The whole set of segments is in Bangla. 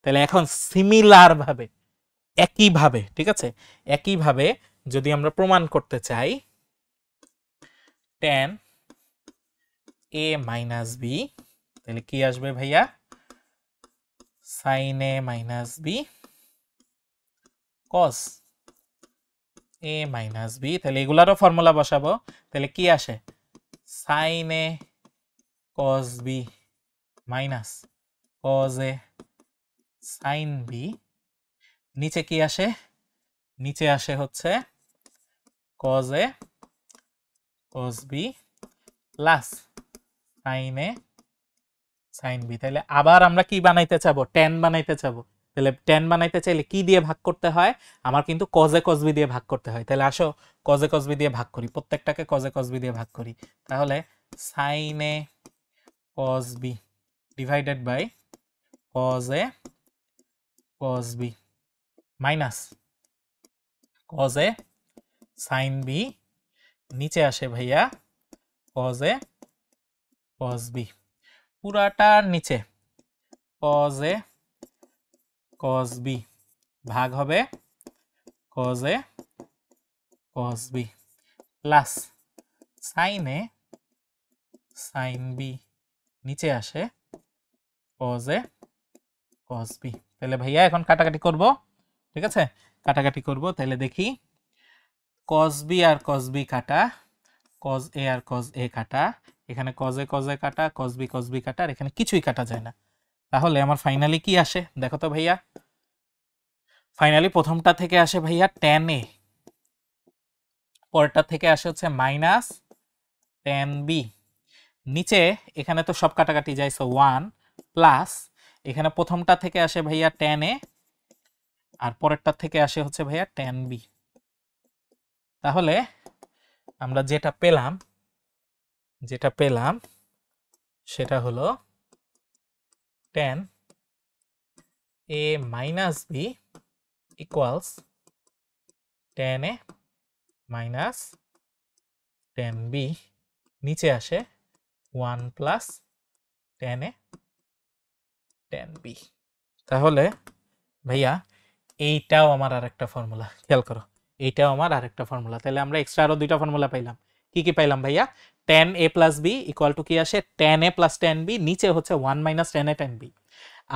তাহলে এখন সিমিলার ভাবে একইভাবে, ঠিক আছে, একইভাবে যদি আমরা প্রমাণ করতে চাই tan a মাইনাস b, তাহলে কি আসবে ভাইয়া? sin a minus b cos a minus b। তাহলে এগুলারও ফর্মুলা বসাবো, তাহলে কি আসে? sin a cos b minus cos a sin b। নিচে কি আসে? নিচে আসে হচ্ছে cos a cos b plus sin a sin b। তাহলে আবার আমরা কি বানাইতে চাবো? tan বানাইতে চাবো। তাহলে tan বানাইতে চাইলে কি দিয়ে ভাগ করতে হয়? আমার কিন্তু cos a cos b দিয়ে ভাগ করতে হয়। তাহলে আসো cos a cos b দিয়ে ভাগ করি, প্রত্যেকটাকে cos a cos b দিয়ে ভাগ করি। তাহলে sin a cos b divided by cos a cos b minus cos a sin b, নিচে আসে ভাইয়া cos a cos b, পুরাটার নিচে cos a cos b ভাগ হবে cos a cos b plus sin a sin b, নিচে আসে cos a cos b। তাহলে ভাইয়া এখন কাটাকাটি করব, ঠিক আছে, কাটাকাটি করব। তাহলে দেখি cos b আর cos b কাটা, cos a R cos a কাটা, এখানে cos a কাটা, cos b কাটা, আর এখানে কিছুই কাটা যায় না। তাহলে আমার ফাইনালি কি আসে দেখো তো ভাইয়া? ফাইনালি প্রথমটা থেকে আসে ভাইয়া tan a, পরেরটা থেকে আসে হচ্ছে মাইনাস tan b, নিচে এখানে তো সব কাটাকাটি যায়, সো 1 প্লাস এখানে প্রথমটা থেকে আসে ভাইয়া tan a আর পরেরটা থেকে আসে হচ্ছে ভাইয়া tan b। তাহলে আমরা যেটা পেলাম সেটা হলো tan a minus b equals tan a minus tan b, নিচে আসে 1 plus tan a tan b। তাহলে ভাইয়া এইটাও আমার আরেকটা ফর্মুলা, খেয়াল করো, এইটাও আমার আরেকটা ফর্মুলা। তাহলে আমরা এক্সট্রা আরো দুইটা ফর্মুলা পাইলাম। কি কি পাইলাম ভাইয়া? tan a plus b equal to কি আসে? tan a plus tan b, নিচে হচ্ছে 1 minus tan a tan b,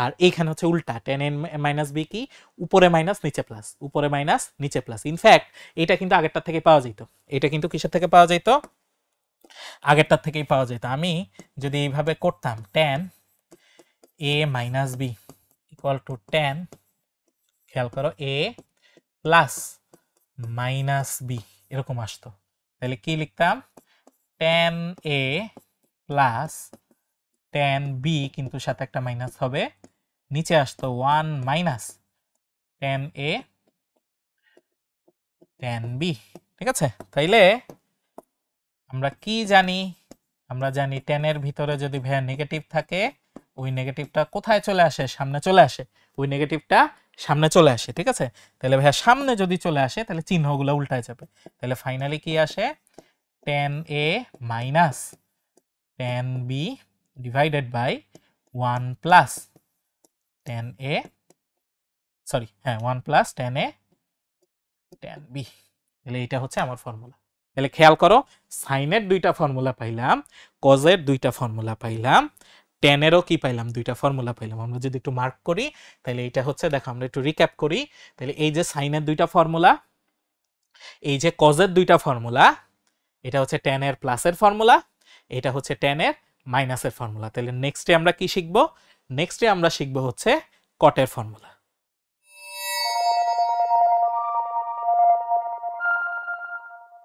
আর এইখানে হচ্ছে উল্টা, tan a মাইনাস b কি? উপরে মাইনাস নিচে প্লাস, উপরে মাইনাস নিচে প্লাস। ইনফ্যাক্ট এটা কিন্তু আগেরটার থেকে পাওয়া যেত, এটা কিন্তু কিসের থেকে পাওয়া যেত? আগেরটার থেকেই পাওয়া যেত। আমি যদি এইভাবে করতাম tan a minus b equal to tan, খেয়াল করো, a প্লাস মাইনাস b এরকম আসতো, তাহলে কি লিখতাম? tan a plus tan b, কিন্তু সাথে একটা মাইনাস হবে, নিচে আসতো 1 minus tan a tan b, ঠিক আছে। তাইলে আমরা কি জানি? আমরা জানি tan এর ভিতরে যদি ভাইয়া নেগেটিভ থাকে, ওই নেগেটিভটা কোথায় চলে আসে? সামনে চলে আসে, ওই নেগেটিভটা সামনে চলে আসে, ঠিক আছে। তাহলে ভাইয়া সামনে যদি চলে আসে তাহলে চিহ্নগুলো উল্টায় যাবে। তাহলে ফাইনালি কি আসে? tan a minus tan b divided by 1 plus tan a, sorry হ্যাঁ 1 plus tan a tan b। তাহলে এটা হচ্ছে আমার ফর্মুলা। তাহলে খেয়াল করো, সাইনের দুইটা ফর্মুলা পাইলাম, কজের দুইটা ফর্মুলা পাইলাম, টেনেরও কি পাইলাম? দুইটা ফর্মুলা পাইলাম। আমরা যদি একটু মার্ক করি তাহলে এটা হচ্ছে, দেখো আমরা একটু রিক্যাপ করি। তাহলে এই যে সাইনের দুইটা ফর্মুলা, এই যে কজের দুইটা ফর্মুলা, এটা হচ্ছে টেনের প্লাসের ফর্মুলা, এটা হচ্ছে টেনের মাইনাসের ফর্মুলা। তাহলে নেক্সটে আমরা কি শিখবো? নেক্সটে আমরা শিখবো হচ্ছে কটের ফর্মুলা।